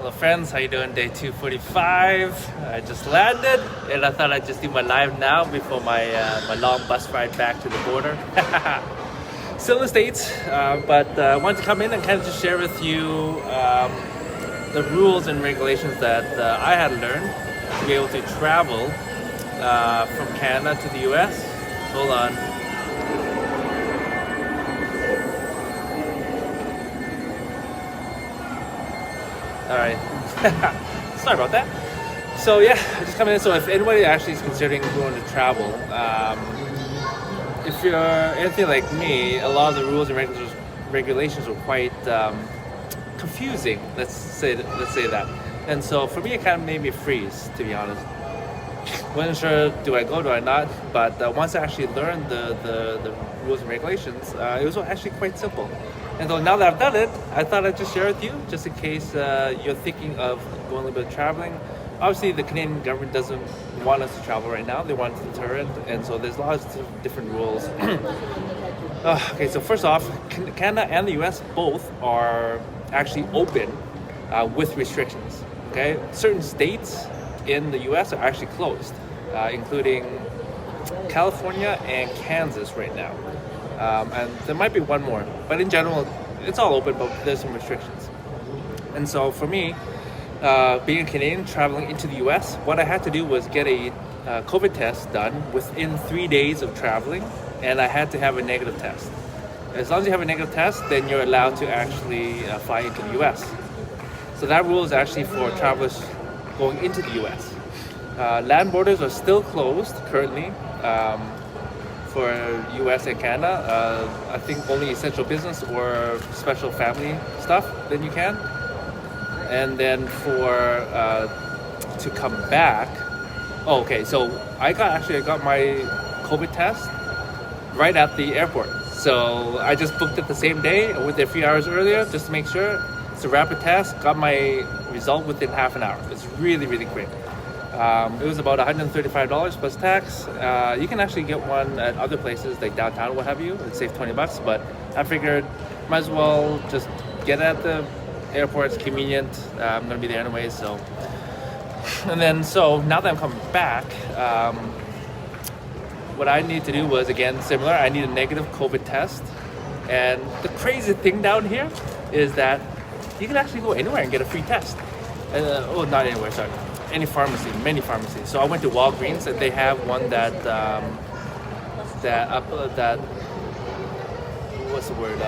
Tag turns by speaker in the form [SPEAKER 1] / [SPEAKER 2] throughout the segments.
[SPEAKER 1] Hello friends, how you doing? Day 245. I just landed and I thought I'd just do my live now before my long bus ride back to the border. Still in the States, but I wanted to come in and kind of just share with you the rules and regulations that I had learned to be able to travel from Canada to the US. Hold on. All right. Sorry about that. So yeah, just coming in. So if anybody actually is considering going to travel, if you're anything like me, a lot of the rules and regulations were quite confusing. Let's say that. And so for me, it kind of made me freeze, to be honest. Wasn't sure, do I go, do I not? But once I actually learned the rules and regulations, it was actually quite simple. And so now that I've done it, I thought I'd just share with you, just in case you're thinking of going a little bit of traveling. Obviously, the Canadian government doesn't want us to travel right now. They want to deter it, and so there's lots of different rules. Okay, so first off, Canada and the US both are actually open with restrictions. Okay, certain states in the US are actually closed, including California and Kansas right now. And there might be one more, but in general, it's all open, but there's some restrictions. And so for me, being a Canadian traveling into the US, what I had to do was get a COVID test done within 3 days of traveling, and I had to have a negative test. As long as you have a negative test, then you're allowed to actually fly into the US. So that rule is actually for travelers going into the US. Land borders are still closed currently. For US and Canada, I think only essential business or special family stuff, then you can. And then for to come back, okay, so I got my COVID test right at the airport. So I just booked it the same day. I went there a few hours earlier just to make sure. It's a rapid test, got my result within half an hour. It's really, really quick. It was about $135 plus tax. You can actually get one at other places like downtown, what have you. It'd save $20, but I figured might as well just get it at the airport. It's convenient. I'm gonna be there anyway, so. And then, so now that I'm coming back, what I need to do was, again, similar. I need a negative COVID test. And the crazy thing down here is that you can actually go anywhere and get a free test. Not anywhere, sorry. Any pharmacy, many pharmacies. So I went to Walgreens and they have one that what's the word?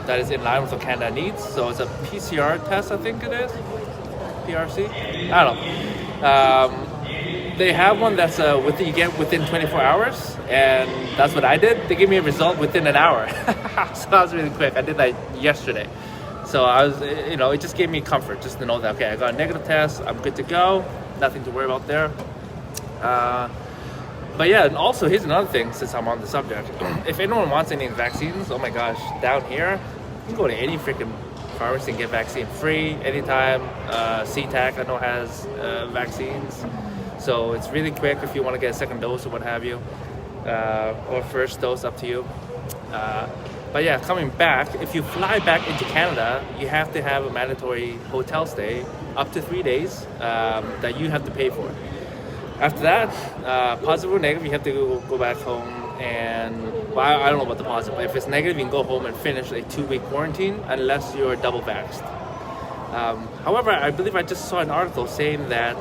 [SPEAKER 1] That is in line with what Canada needs. So it's a PCR test, I think it is. PRC? I don't know. They have one that's you get within 24 hours, and that's what I did. They gave me a result within an hour. So that was really quick. I did that yesterday. So I was, it just gave me comfort just to know that, okay, I got a negative test, I'm good to go, nothing to worry about there. But yeah, and also here's another thing since I'm on the subject. If anyone wants any vaccines, oh my gosh, down here, you can go to any freaking pharmacy and get vaccine free anytime. SeaTac I know has vaccines. So it's really quick if you want to get a second dose or what have you, or first dose, up to you. But yeah, coming back, if you fly back into Canada, you have to have a mandatory hotel stay up to 3 days that you have to pay for. After that, positive or negative, you have to go back home and, well, I don't know about the positive, but if it's negative, you can go home and finish a 2-week quarantine unless you're double vaxxed. However, I believe I just saw an article saying that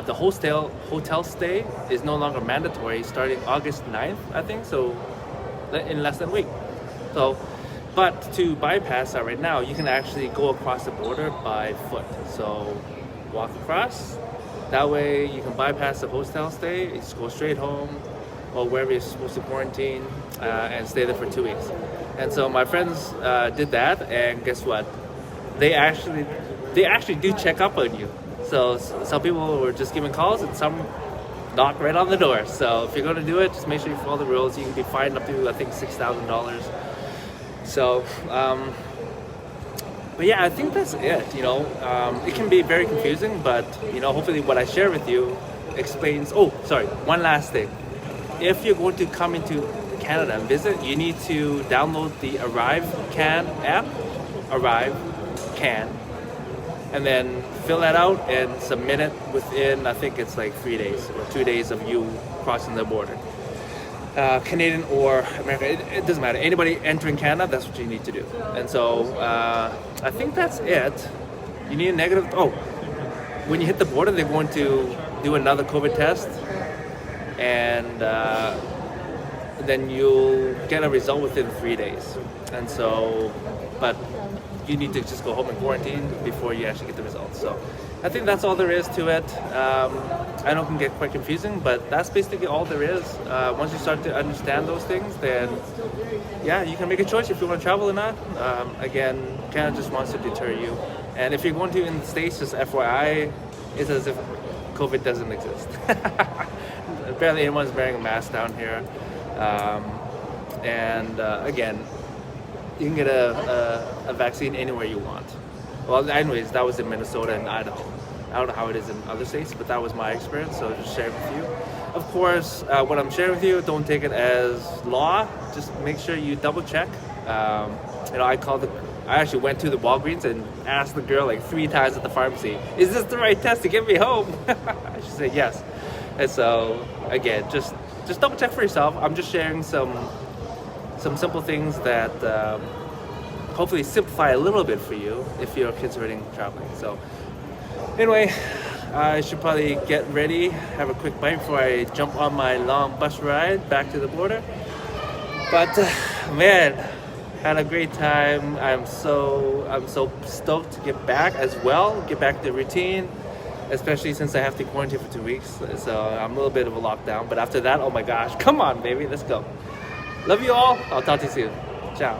[SPEAKER 1] the hotel stay is no longer mandatory starting August 9th, I think, so in less than a week. So, but to bypass that right now, you can actually go across the border by foot. So walk across, that way you can bypass the hotel stay, just go straight home or wherever you're supposed to quarantine and stay there for 2 weeks. And so my friends did that, and guess what? They actually do check up on you. So some people were just giving calls and some knock right on the door. So if you're going to do it, just make sure you follow the rules. You can be fined up to, I think, $6,000. So, but yeah, I think that's it. It can be very confusing, but hopefully what I share with you explains. Oh, sorry, one last thing. If you're going to come into Canada and visit, you need to download the Arrive Can app. Arrive Can and then fill that out and submit it within, I think it's like 3 days or 2 days of you crossing the border. Canadian or American, it doesn't matter. Anybody entering Canada, that's what you need to do. And so I think that's it. You need a negative. Oh, when you hit the border, they're going to do another COVID test, and then you'll get a result within 3 days. And so, but you need to just go home and quarantine before you actually get the results. So I think that's all there is to it. I know it can get quite confusing, but that's basically all there is. Once you start to understand those things, then yeah, you can make a choice if you want to travel or not. Again, Canada just wants to deter you. And if you're going to in the States, just FYI, it's as if COVID doesn't exist. Barely anyone's wearing a mask down here. Again, you can get a vaccine anywhere you want. Well, anyways, that was in Minnesota and Idaho. I don't know how it is in other states, but that was my experience, so just share it with you. Of course, what I'm sharing with you, don't take it as law. Just make sure you double check. I actually went to the Walgreens and asked the girl like 3 times at the pharmacy, "Is this the right test to get me home?" She said yes. And so again, just double check for yourself. I'm just sharing some simple things that hopefully simplify a little bit for you if you're considering traveling. So anyway, I should probably get ready, have a quick bite before I jump on my long bus ride back to the border. But man, had a great time. I'm so stoked to get back as well, get back to the routine, especially since I have to quarantine for 2 weeks. So I'm a little bit of a lockdown, but after that, oh my gosh, come on baby, let's go. Love you all. I'll talk to you soon. Ciao.